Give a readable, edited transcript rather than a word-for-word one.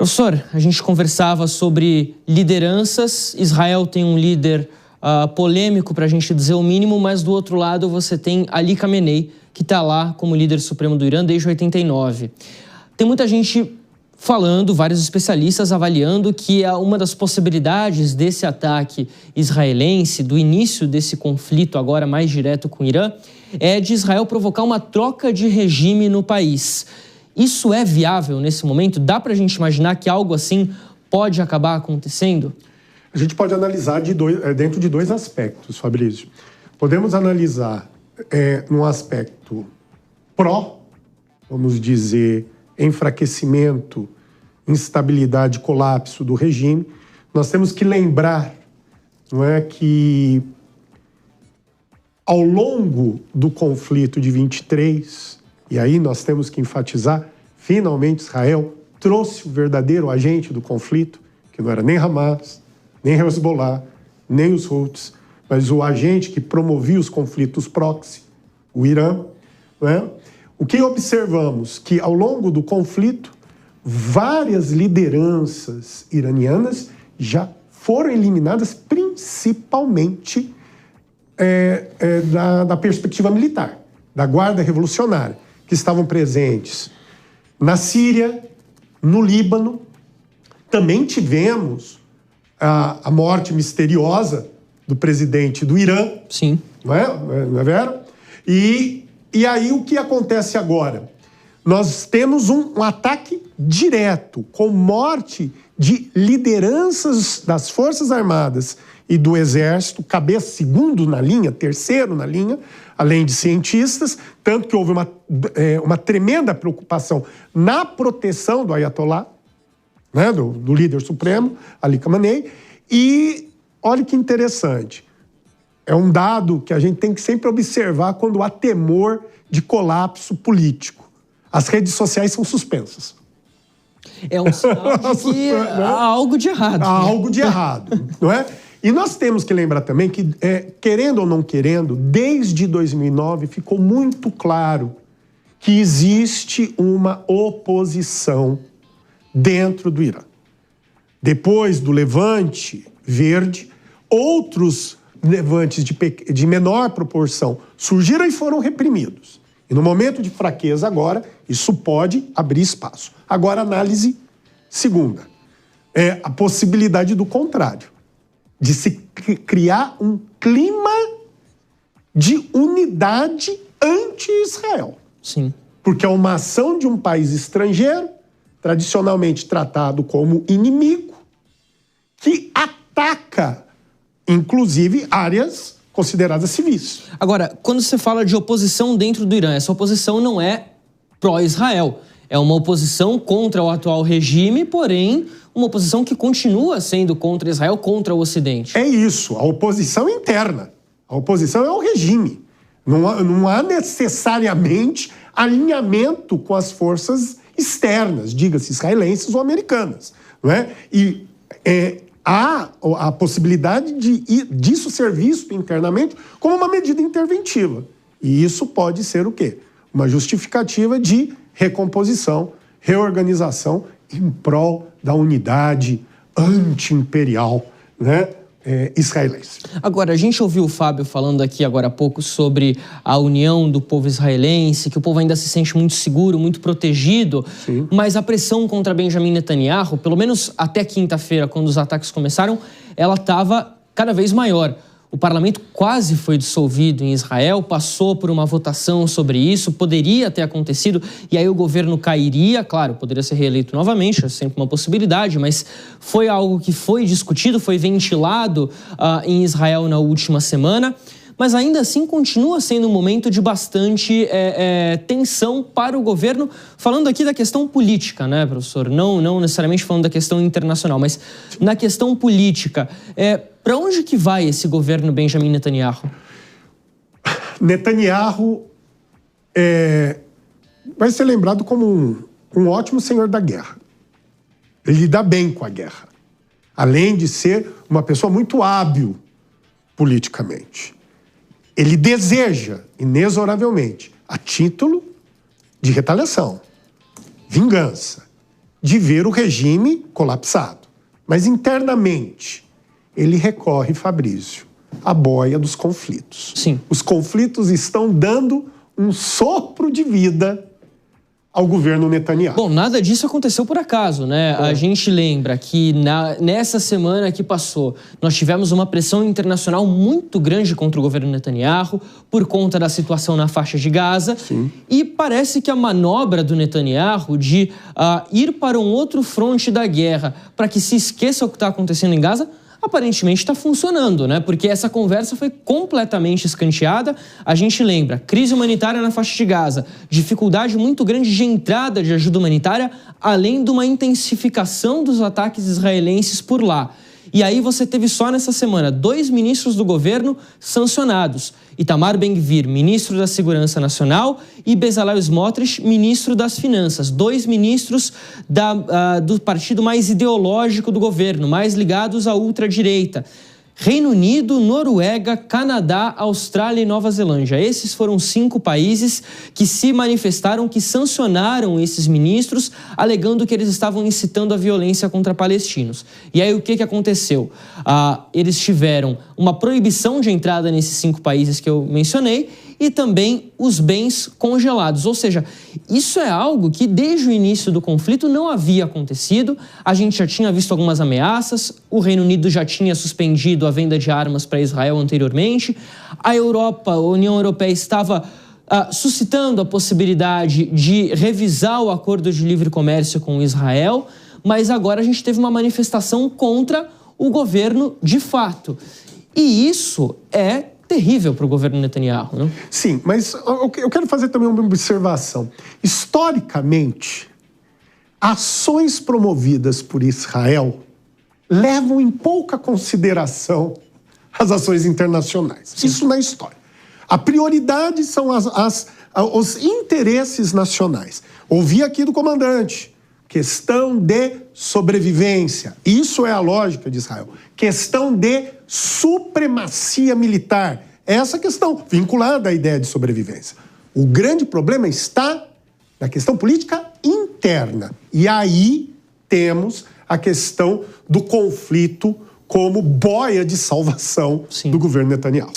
Professor, a gente conversava sobre lideranças. Israel tem um líder polêmico, para a gente dizer o mínimo, mas do outro lado você tem Ali Khamenei, que está lá como líder supremo do Irã desde 89. Tem muita gente falando, vários especialistas avaliando que uma das possibilidades desse ataque israelense, do início desse conflito agora mais direto com o Irã, é de Israel provocar uma troca de regime no país. Isso é viável nesse momento? Dá para a gente imaginar que algo assim pode acabar acontecendo? A gente pode analisar dentro de dois aspectos, Fabrício. Podemos analisar num aspecto pró, vamos dizer, enfraquecimento, instabilidade, colapso do regime. Nós temos que lembrar, não é, que ao longo do conflito de 23, e aí nós temos que enfatizar, finalmente Israel trouxe o verdadeiro agente do conflito, que não era nem Hamas, nem Hezbollah, nem os Houthis, mas o agente que promovia os conflitos proxy, o Irã. Não é? O que observamos? Que ao longo do conflito, várias lideranças iranianas já foram eliminadas, principalmente da perspectiva militar, da Guarda Revolucionária, que estavam presentes na Síria, no Líbano. Também tivemos a morte misteriosa do presidente do Irã. Sim. Não é Vera? E aí o que acontece agora? Nós temos um ataque direto, com morte de lideranças das Forças Armadas e do Exército, cabeça segundo na linha, terceiro na linha, além de cientistas, tanto que houve uma tremenda preocupação na proteção do Ayatollah, né, do líder supremo, Ali Khamenei. E olha que interessante, é um dado que a gente tem que sempre observar quando há temor de colapso político. As redes sociais são suspensas. É um sinal de que há algo de errado. Há algo de errado, não é? E nós temos que lembrar também que, querendo ou não querendo, desde 2009 ficou muito claro que existe uma oposição dentro do Irã. Depois do Levante Verde, outros levantes de menor proporção surgiram e foram reprimidos. E no momento de fraqueza agora, isso pode abrir espaço. Agora, análise segunda. É a possibilidade do contrário, de se criar um clima de unidade anti-Israel. Sim. Porque é uma ação de um país estrangeiro, tradicionalmente tratado como inimigo, que ataca, inclusive, áreas consideradas civis. Agora, quando você fala de oposição dentro do Irã, essa oposição não é pró-Israel. É uma oposição contra o atual regime, porém, uma oposição que continua sendo contra Israel, contra o Ocidente. É isso, a oposição interna. A oposição é o regime. Não há necessariamente alinhamento com as forças externas, diga-se israelenses ou americanas. Não é? E há a possibilidade disso ser visto internamente como uma medida interventiva. E isso pode ser o quê? Uma justificativa de recomposição, reorganização em prol da unidade anti-imperial, né, israelense. Agora, a gente ouviu o Fábio falando aqui agora há pouco sobre a união do povo israelense, que o povo ainda se sente muito seguro, muito protegido. Sim. Mas a pressão contra Benjamin Netanyahu, pelo menos até quinta-feira, quando os ataques começaram, ela estava cada vez maior. O parlamento quase foi dissolvido em Israel, passou por uma votação sobre isso, poderia ter acontecido, e aí o governo cairia, claro, poderia ser reeleito novamente, é sempre uma possibilidade, mas foi algo que foi discutido, foi ventilado em Israel na última semana, mas ainda assim continua sendo um momento de bastante tensão para o governo, falando aqui da questão política, né, professor? Não necessariamente falando da questão internacional, mas na questão política. Para onde que vai esse governo Benjamin Netanyahu? Netanyahu vai ser lembrado como um ótimo senhor da guerra. Ele lida bem com a guerra, além de ser uma pessoa muito hábil politicamente. Ele deseja, inexoravelmente, a título de retaliação, vingança, de ver o regime colapsado. Mas internamente, ele recorre, Fabrício, à boia dos conflitos. Sim. Os conflitos estão dando um sopro de vida ao governo Netanyahu. Bom, nada disso aconteceu por acaso, né? A gente lembra que nessa semana que passou, nós tivemos uma pressão internacional muito grande contra o governo Netanyahu por conta da situação na faixa de Gaza. Sim. E parece que a manobra do Netanyahu de ir para um outro fronte da guerra para que se esqueça o que está acontecendo em Gaza aparentemente está funcionando, né? Porque essa conversa foi completamente escanteada. A gente lembra, crise humanitária na faixa de Gaza, dificuldade muito grande de entrada de ajuda humanitária, além de uma intensificação dos ataques israelenses por lá. E aí você teve só nessa semana 2 ministros do governo sancionados. Itamar Ben-Gvir, ministro da Segurança Nacional, e Bezalel Smotrich, ministro das Finanças. 2 ministros do partido mais ideológico do governo, mais ligados à ultradireita. Reino Unido, Noruega, Canadá, Austrália e Nova Zelândia. Esses foram 5 países que se manifestaram, que sancionaram esses ministros, alegando que eles estavam incitando a violência contra palestinos. E aí o que aconteceu? Eles tiveram uma proibição de entrada nesses 5 países que eu mencionei e também os bens congelados. Ou seja, isso é algo que desde o início do conflito não havia acontecido. A gente já tinha visto algumas ameaças, o Reino Unido já tinha suspendido a venda de armas para Israel anteriormente. A União Europeia estava suscitando a possibilidade de revisar o acordo de livre comércio com Israel, mas agora a gente teve uma manifestação contra o governo de fato. E isso é terrível para o governo Netanyahu, não? Sim, mas eu quero fazer também uma observação. Historicamente, ações promovidas por Israel levam em pouca consideração as ações internacionais. Sim. Isso na história. A prioridade são os interesses nacionais. Ouvi aqui do comandante, questão de sobrevivência. Isso é a lógica de Israel. Questão de supremacia militar. Essa questão vinculada à ideia de sobrevivência. O grande problema está na questão política interna. E aí temos a questão do conflito como boia de salvação, sim, do governo Netanyahu.